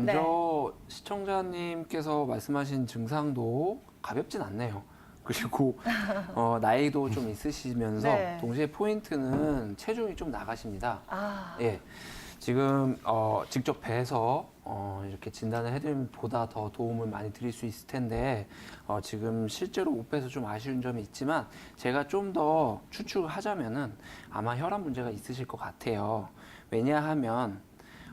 먼저 시청자님께서 말씀하신 증상도 가볍진 않네요. 그리고 나이도 좀 있으시면서 네. 동시에 포인트는 체중이 좀 나가십니다. 아, 예, 지금 직접 뵈서 이렇게 진단을 해드리면 보다 더 도움을 많이 드릴 수 있을 텐데 지금 실제로 못 뵈서 좀 아쉬운 점이 있지만 제가 좀 더 추측을 하자면은 아마 혈압 문제가 있으실 것 같아요. 왜냐하면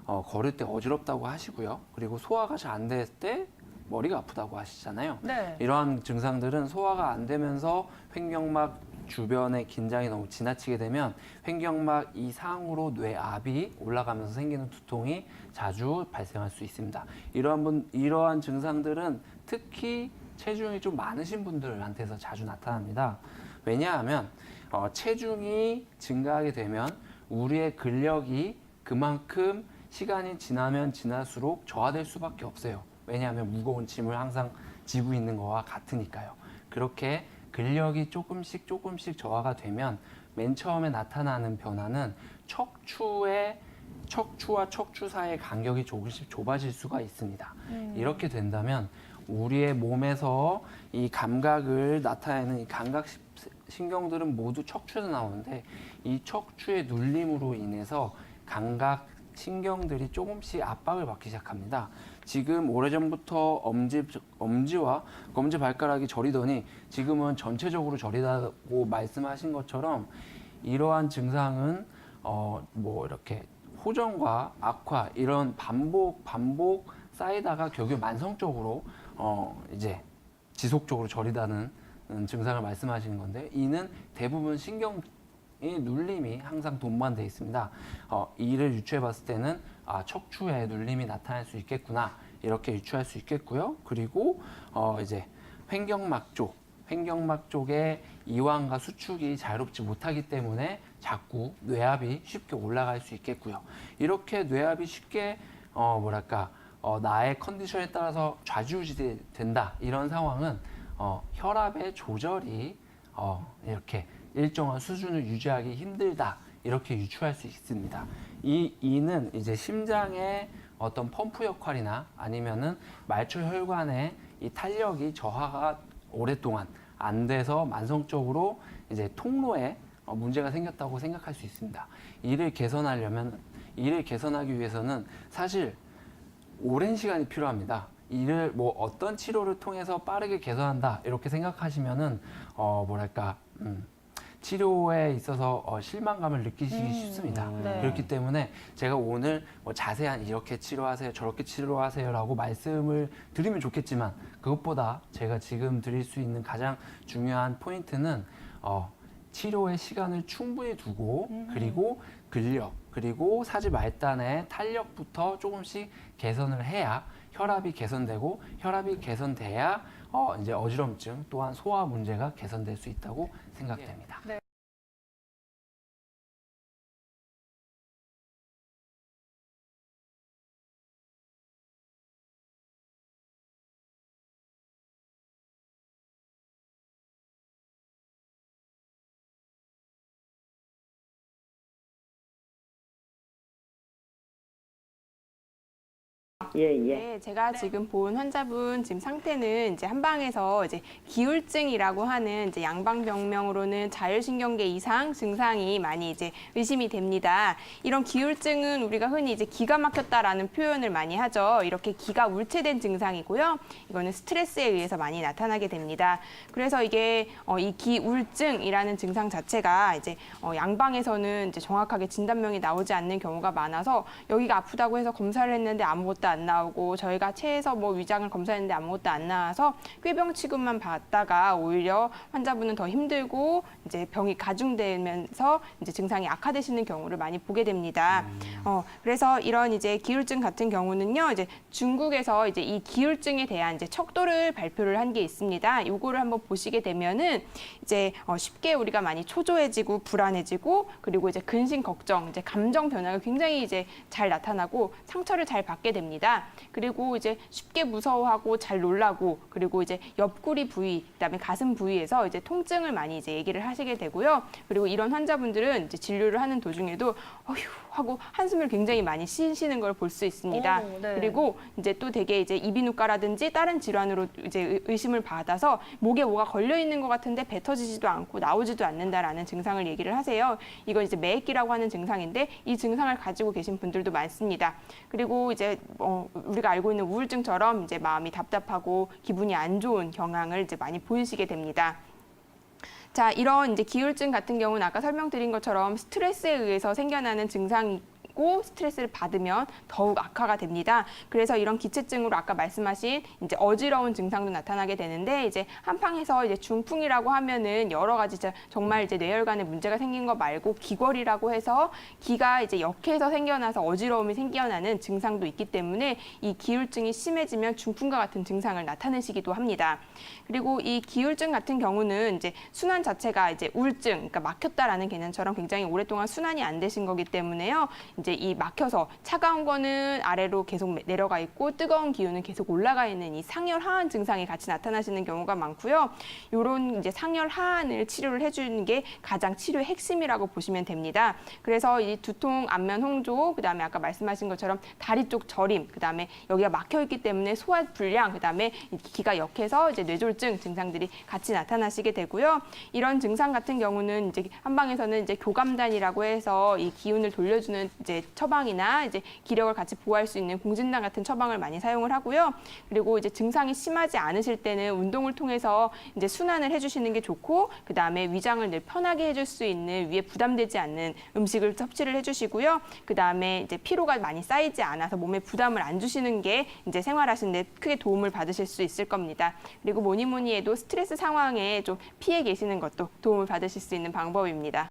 걸을 때 어지럽다고 하시고요. 그리고 소화가 잘 안 될 때 머리가 아프다고 하시잖아요. 네. 이러한 증상들은 소화가 안 되면서 횡격막 주변의 긴장이 너무 지나치게 되면 횡격막 이상으로 뇌압이 올라가면서 생기는 두통이 자주 발생할 수 있습니다. 이러한 증상들은 특히 체중이 좀 많으신 분들한테서 자주 나타납니다. 왜냐하면 체중이 증가하게 되면 우리의 근력이 그만큼 시간이 지나면 지날수록 저하될 수밖에 없어요. 왜냐하면 무거운 짐을 항상 지고 있는 거와 같으니까요. 그렇게 근력이 조금씩 저하가 되면 맨 처음에 나타나는 변화는 척추와 척추 사이의 간격이 조금씩 좁아질 수가 있습니다. 이렇게 된다면 우리의 몸에서 이 감각을 나타내는 이 감각 신경들은 모두 척추에서 나오는데 이 척추의 눌림으로 인해서 감각 신경들이 조금씩 압박을 받기 시작합니다. 지금 오래전부터 엄지와 검지발가락이 저리더니 지금은 전체적으로 저리다고 말씀하신 것처럼 이러한 증상은 뭐 이렇게 호전과 악화 이런 반복 쌓이다가 결국 만성적으로 이제 지속적으로 저리다는 증상을 말씀하시는 건데 이는 대부분 신경 이 눌림이 항상 동반되어 있습니다. 이를 유추해 봤을 때는 척추에 눌림이 나타날 수 있겠구나 이렇게 유추할 수 있겠고요. 그리고 이제 횡격막 쪽에 이완과 수축이 자유롭지 못하기 때문에 자꾸 뇌압이 쉽게 올라갈 수 있겠고요. 이렇게 뇌압이 쉽게 나의 컨디션에 따라서 좌지우지 된다 이런 상황은 혈압의 조절이 이렇게 일정한 수준을 유지하기 힘들다 이렇게 유추할 수 있습니다. 이는 이제 심장의 어떤 펌프 역할이나 아니면은 말초 혈관의 이 탄력이 저하가 오랫동안 안 돼서 만성적으로 이제 통로에 문제가 생겼다고 생각할 수 있습니다. 이를 개선하기 위해서는 사실 오랜 시간이 필요합니다. 이를 뭐 어떤 치료를 통해서 빠르게 개선한다 이렇게 생각하시면은 치료에 있어서 실망감을 느끼시기 쉽습니다. 네. 그렇기 때문에 제가 오늘 뭐 자세한 이렇게 치료하세요, 저렇게 치료하세요라고 말씀을 드리면 좋겠지만 그것보다 제가 지금 드릴 수 있는 가장 중요한 포인트는 치료의 시간을 충분히 두고 그리고 근력 그리고 사지 말단의 탄력부터 조금씩 개선을 해야 혈압이 개선되고 혈압이 개선돼야 이제 어지럼증 또한 소화 문제가 개선될 수 있다고 생각됩니다. 네. 예, 예. 네, 제가 지금 본 환자분 지금 상태는 이제 한방에서 이제 기울증이라고 하는 이제 양방병명으로는 자율신경계 이상 증상이 많이 이제 의심이 됩니다. 이런 기울증은 우리가 흔히 이제 기가 막혔다라는 표현을 많이 하죠. 이렇게 기가 울체된 증상이고요. 이거는 스트레스에 의해서 많이 나타나게 됩니다. 그래서 이게 이 기울증이라는 증상 자체가 이제 양방에서는 이제 정확하게 진단명이 나오지 않는 경우가 많아서 여기가 아프다고 해서 검사를 했는데 아무것도 안 나오고 저희가 체에서 뭐 위장을 검사했는데 아무것도 안 나와서 꾀병 취급만 받다가 오히려 환자분은 더 힘들고 이제 병이 가중되면서 이제 증상이 악화되시는 경우를 많이 보게 됩니다. 그래서 이런 이제 기울증 같은 경우는요, 이제 중국에서 이제 이 기울증에 대한 이제 척도를 발표를 한 게 있습니다. 요거를 한번 보시게 되면은 이제 쉽게 우리가 많이 초조해지고 불안해지고 그리고 이제 근심 걱정, 이제 감정 변화가 굉장히 이제 잘 나타나고 상처를 잘 받게 됩니다. 됩니다. 그리고 이제 쉽게 무서워하고 잘 놀라고 그리고 이제 옆구리 부위, 그다음에 가슴 부위에서 이제 통증을 많이 이제 얘기를 하시게 되고요. 그리고 이런 환자분들은 이제 진료를 하는 도중에도 어휴 하고 한숨을 굉장히 많이 쉬시는 걸 볼 수 있습니다. 네. 그리고 이제 또 되게 이제 이비인후과라든지 다른 질환으로 이제 의심을 받아서 목에 뭐가 걸려 있는 것 같은데 뱉어지지도 않고 나오지도 않는다라는 증상을 얘기를 하세요. 이건 이제 매액기라고 하는 증상인데 이 증상을 가지고 계신 분들도 많습니다. 그리고 이제 우리가 알고 있는 우울증처럼 이제 마음이 답답하고 기분이 안 좋은 경향을 이제 많이 보이시게 됩니다. 자, 이런 이제 기울증 같은 경우는 아까 설명드린 것처럼 스트레스에 의해서 생겨나는 증상이 고 스트레스를 받으면 더욱 악화가 됩니다. 그래서 이런 기체증으로 아까 말씀하신 이제 어지러운 증상도 나타나게 되는데 이제 한팡에서 이제 중풍이라고 하면은 여러 가지 정말 이제 뇌혈관에 문제가 생긴 거 말고 기골이라고 해서 기가 이제 역해서 생겨나서 어지러움이 생겨나는 증상도 있기 때문에 이 기울증이 심해지면 중풍과 같은 증상을 나타내시기도 합니다. 그리고 이 기울증 같은 경우는 이제 순환 자체가 이제 우울증, 그러니까 막혔다라는 개념처럼 굉장히 오랫동안 순환이 안 되신 거기 때문에요. 이제 이 막혀서 차가운 거는 아래로 계속 내려가 있고 뜨거운 기운은 계속 올라가 있는 이 상열 하한 증상이 같이 나타나시는 경우가 많고요. 이런 이제 상열 하한을 치료를 해주는 게 가장 치료의 핵심이라고 보시면 됩니다. 그래서 이 두통, 안면 홍조, 그다음에 아까 말씀하신 것처럼 다리 쪽 저림, 그다음에 여기가 막혀 있기 때문에 소화 불량, 그다음에 기가 역해서 이제 뇌졸중 증상들이 같이 나타나시게 되고요. 이런 증상 같은 경우는 이제 한방에서는 이제 교감단이라고 해서 이 기운을 돌려주는 이제 처방이나 이제 기력을 같이 보호할 수 있는 공진단 같은 처방을 많이 사용을 하고요. 그리고 이제 증상이 심하지 않으실 때는 운동을 통해서 이제 순환을 해주시는 게 좋고, 그 다음에 위장을 늘 편하게 해줄 수 있는 위에 부담되지 않는 음식을 섭취를 해주시고요. 그 다음에 이제 피로가 많이 쌓이지 않아서 몸에 부담을 안 주시는 게 이제 생활하시는데 크게 도움을 받으실 수 있을 겁니다. 그리고 뭐니 뭐니 해도 스트레스 상황에 좀 피해 계시는 것도 도움을 받으실 수 있는 방법입니다.